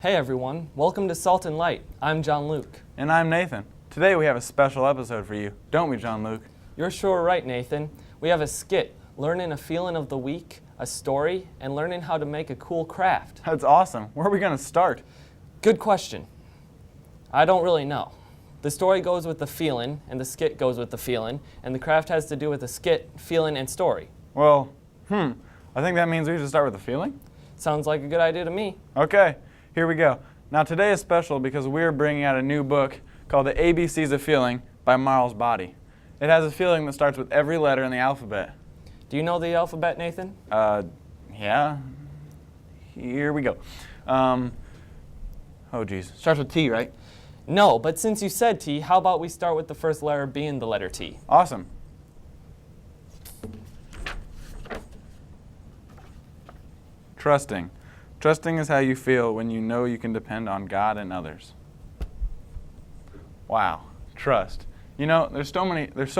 Hey everyone, welcome to Salt and Light. I'm John Luke. And I'm Nathan. Today we have a special episode for you, don't we, John Luke? You're sure right, Nathan. We have a skit, learning a feeling of the week, a story, and learning how to make a cool craft. That's awesome. Where are we going to start? Good question. I don't really know. The story goes with the feeling, and the skit goes with the feeling, and the craft has to do with the skit, feeling, and story. Well, I think that means we should start with the feeling. Sounds like a good idea to me. Okay, here we go. Now today is special because we're bringing out a new book called The ABCs of Feeling by Miles Body. It has a feeling that starts with every letter in the alphabet. Do you know the alphabet, Nathan? Yeah. Here we go. Oh geez, starts with T, right? No, but since you said T, how about we start with the first letter being the letter T? Awesome. Trusting. Trusting is how you feel when you know you can depend on God and others. Wow, trust. You know, there's so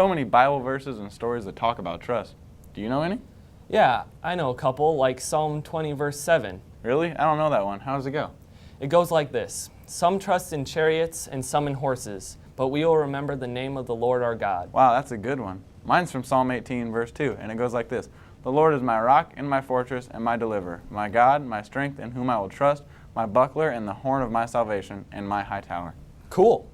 many Bible verses and stories that talk about trust. Do you know any? Yeah, I know a couple, like Psalm 20, verse 7. Really? I don't know that one. How does it go? It goes like this. Some trust in chariots and some in horses, but we will remember the name of the Lord our God. Wow, that's a good one. Mine's from Psalm 18, verse 2, and it goes like this. The Lord is my rock and my fortress and my deliverer, my God, my strength, in whom I will trust, my buckler and the horn of my salvation, and my high tower. Cool.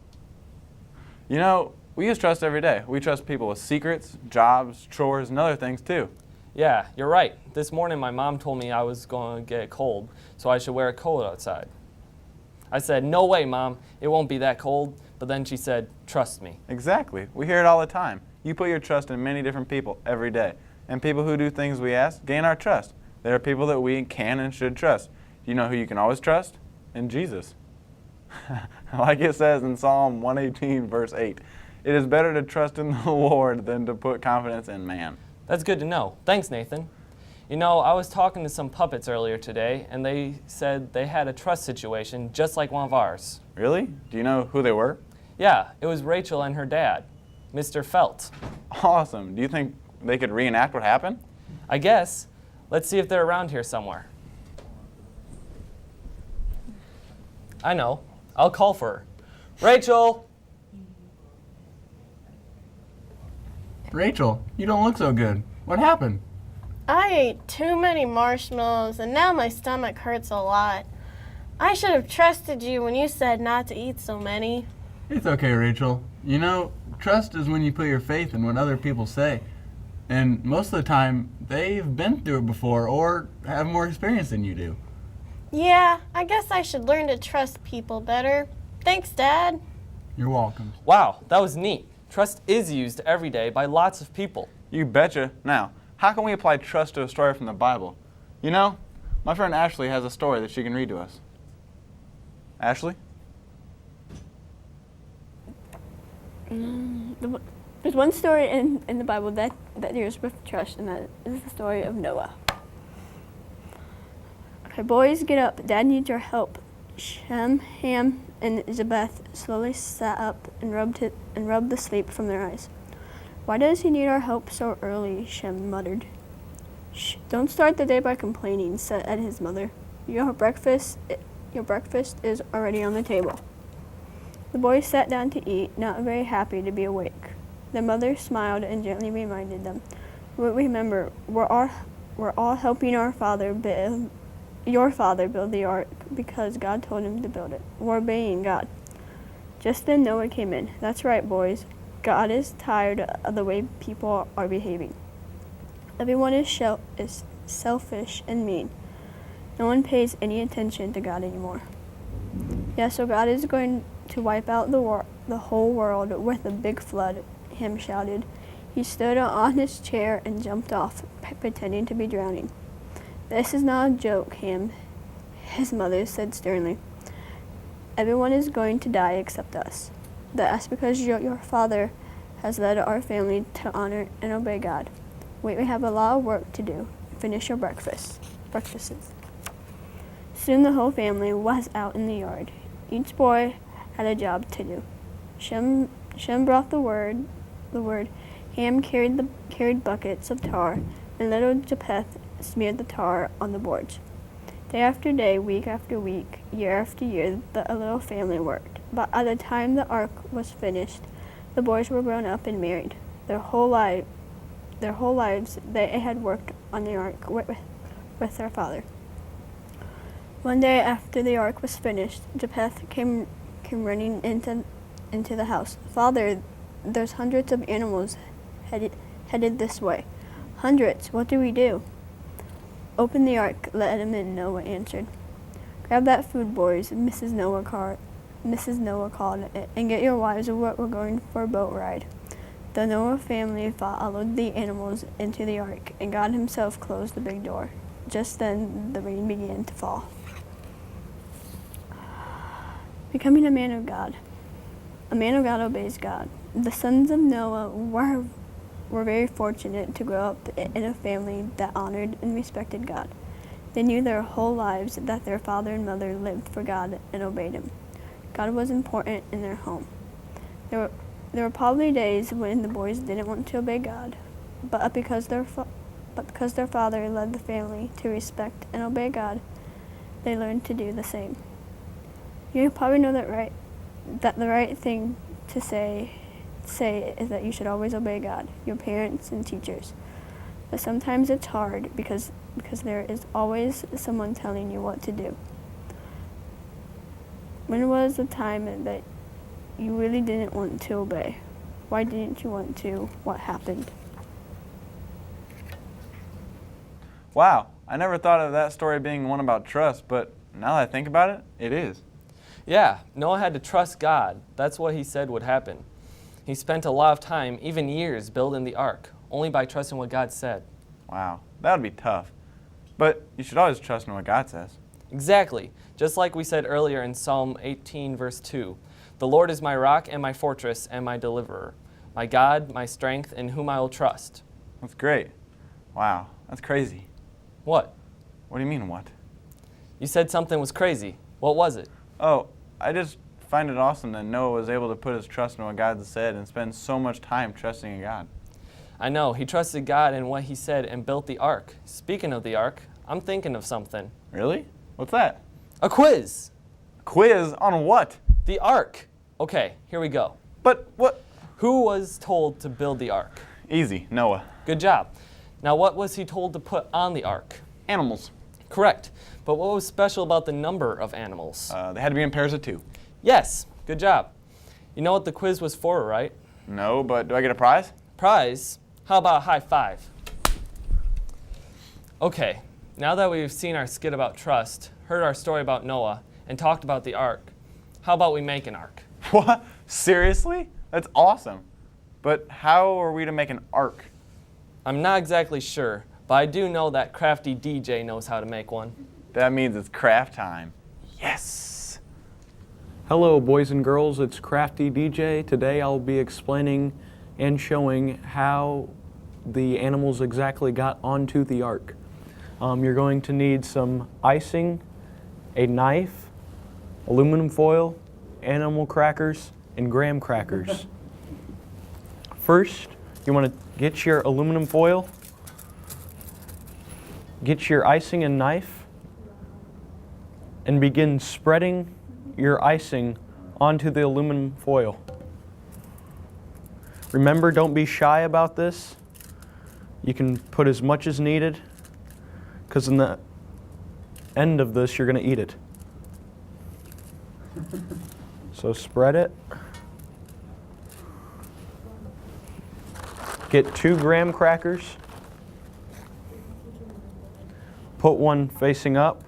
You know, we use trust every day. We trust people with secrets, jobs, chores, and other things too. Yeah, you're right. This morning my mom told me I was going to get cold, so I should wear a coat outside. I said, no way, Mom, it won't be that cold. But then she said, trust me. Exactly. We hear it all the time. You put your trust in many different people every day. And people who do things we ask gain our trust. There are people that we can and should trust. Do you know who you can always trust? In Jesus. Like it says in Psalm 118, verse 8, it is better to trust in the Lord than to put confidence in man. That's good to know. Thanks, Nathan. You know, I was talking to some puppets earlier today, and they said they had a trust situation just like one of ours. Really? Do you know who they were? Yeah, it was Rachel and her dad, Mr. Felt. Awesome. Do you think they could reenact what happened? I guess. Let's see if they're around here somewhere. I know. I'll call for her. Rachel! Rachel, you don't look so good. What happened? I ate too many marshmallows and now my stomach hurts a lot. I should have trusted you when you said not to eat so many. It's okay, Rachel. You know, trust is when you put your faith in what other people say. And most of the time, they've been through it before or have more experience than you do. Yeah, I guess I should learn to trust people better. Thanks, Dad. You're welcome. Wow, that was neat. Trust is used every day by lots of people. You betcha. Now, how can we apply trust to a story from the Bible? You know, my friend Ashley has a story that she can read to us. Ashley? There's one story in the Bible that deals with trust, and that is the story of Noah. Okay, boys, get up. Dad needs your help. Shem, Ham, and Japheth slowly sat up and rubbed the sleep from their eyes. Why does he need our help so early? Shem muttered. Shh, don't start the day by complaining, said his mother. Your breakfast is already on the table. The boys sat down to eat, not very happy to be awake. Their mother smiled and gently reminded them, "Remember, we're all helping your father build the ark because God told him to build it. We're obeying God." Just then Noah came in. "That's right, boys. God is tired of the way people are behaving. Everyone is selfish and mean. No one pays any attention to God anymore. Yeah, so God is going to wipe out the whole world with a big flood," Ham shouted. He stood on his chair and jumped off, pretending to be drowning. "This is not a joke, Ham," his mother said sternly. "Everyone is going to die except us. That's because your father has led our family to honor and obey God. We have a lot of work to do. Finish your breakfasts." Soon the whole family was out in the yard. Each boy had a job to do. Shem brought the wood. Ham carried buckets of tar, and little Japheth smeared the tar on the boards. Day after day, week after week, year after year, the little family worked. But at the time the ark was finished, the boys were grown up and married. Their whole lives, they had worked on the ark with their father. One day after the ark was finished, Japheth came running into the house. Father, there's hundreds of animals headed this way. Hundreds. What do we do? Open the ark, let him in, Noah answered. Grab that food, boys, Mrs. Noah called, and get your wives, we're going for a boat ride. The Noah family followed the animals into the ark, and God himself closed the big door. Just then, the rain began to fall. Becoming a man of God. A man of God obeys God. The sons of Noah were very fortunate to grow up in a family that honored and respected God. They knew their whole lives that their father and mother lived for God and obeyed him. God was important in their home. There were probably days when the boys didn't want to obey God, but because their father led the family to respect and obey God, they learned to do the same. You probably know that the right thing to say is that you should always obey God, your parents and teachers. But sometimes it's hard because there is always someone telling you what to do. When was the time that you really didn't want to obey? Why didn't you want to? What happened? Wow, I never thought of that story being one about trust, but now that I think about it, it is. Yeah, Noah had to trust God. That's what he said would happen. He spent a lot of time, even years, building the ark, only by trusting what God said. Wow, that would be tough. But you should always trust in what God says. Exactly. Just like we said earlier in Psalm 18, verse 2. The Lord is my rock and my fortress and my deliverer, my God, my strength, in whom I will trust. That's great. Wow, that's crazy. What? What do you mean, what? You said something was crazy. What was it? Oh, I just find it awesome that Noah was able to put his trust in what God said and spend so much time trusting in God. I know. He trusted God in what he said and built the ark. Speaking of the ark, I'm thinking of something. Really? What's that? A quiz! Quiz on what? The ark. Okay, here we go. But what? Who was told to build the ark? Easy, Noah. Good job. Now, what was he told to put on the ark? Animals. Correct. But what was special about the number of animals? They had to be in pairs of 2. Yes, good job. You know what the quiz was for, right? No, but do I get a prize? Prize? How about a high five? Okay, now that we've seen our skit about trust, heard our story about Noah, and talked about the ark, how about we make an ark? What? Seriously? That's awesome. But how are we to make an ark? I'm not exactly sure, but I do know that crafty DJ knows how to make one. That means it's craft time. Yes! Hello boys and girls, it's Crafty DJ. Today I'll be explaining and showing how the animals exactly got onto the ark. You're going to need some icing, a knife, aluminum foil, animal crackers, and graham crackers. First, you want to get your aluminum foil, get your icing and knife, and begin spreading your icing onto the aluminum foil. Remember, don't be shy about this. You can put as much as needed, because in the end of this, you're going to eat it. So spread it. Get 2 graham crackers. Put one facing up.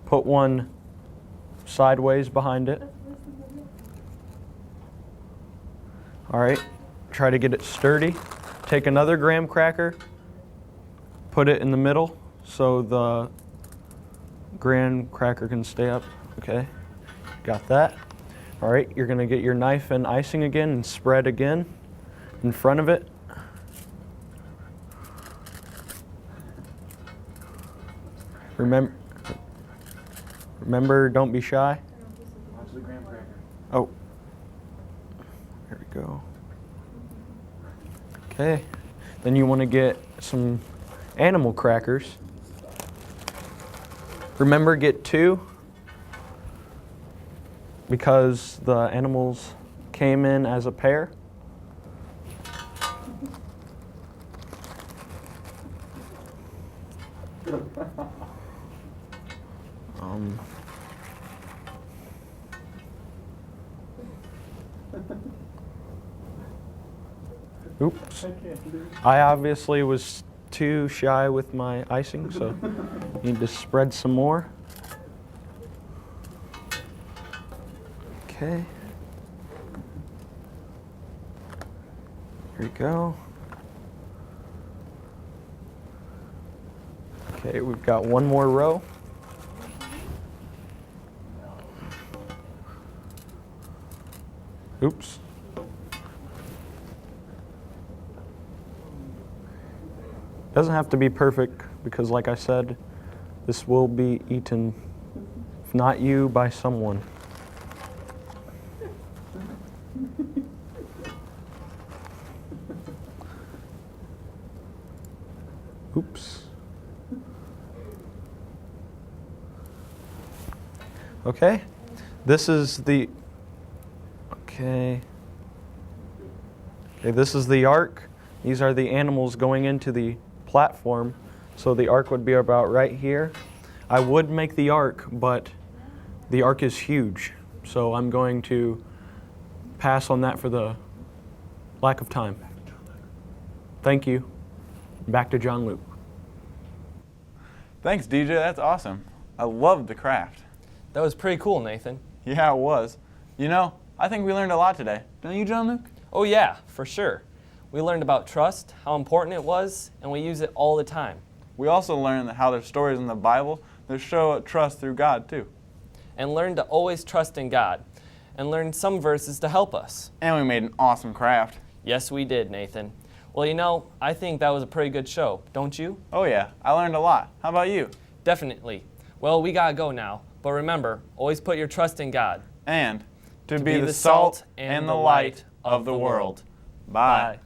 Put one sideways behind it. All right, try to get it sturdy. Take another graham cracker, put it in the middle so the graham cracker can stay up. Okay, got that. All right, you're gonna get your knife and icing again and spread again in front of it. Remember, don't be shy. Watch the graham cracker. Oh, there we go. Okay, then you want to get some animal crackers. Remember, get 2 because the animals came in as a pair. Oops. I obviously was too shy with my icing, so need to spread some more. Okay. Here we go. Okay, we've got one more row. Oops. Doesn't have to be perfect because, like I said, this will be eaten, if not you, by someone. Oops. Okay, this is the, okay, this is the ark. These are the animals going into the platform. So the ark would be about right here. I would make the ark, but the ark is huge. So I'm going to pass on that for the lack of time. Thank you. Back to John Luke. Thanks, DJ. That's awesome. I loved the craft. That was pretty cool, Nathan. Yeah, it was. You know, I think we learned a lot today. Don't you, John Luke? Oh yeah, for sure. We learned about trust, how important it was, and we use it all the time. We also learned how there's stories in the Bible that show trust through God, too. And learned to always trust in God, and learned some verses to help us. And we made an awesome craft. Yes, we did, Nathan. Well, you know, I think that was a pretty good show, don't you? Oh yeah, I learned a lot. How about you? Definitely. Well, we gotta go now, but remember, always put your trust in God. And to be the salt and the light of the world. Bye.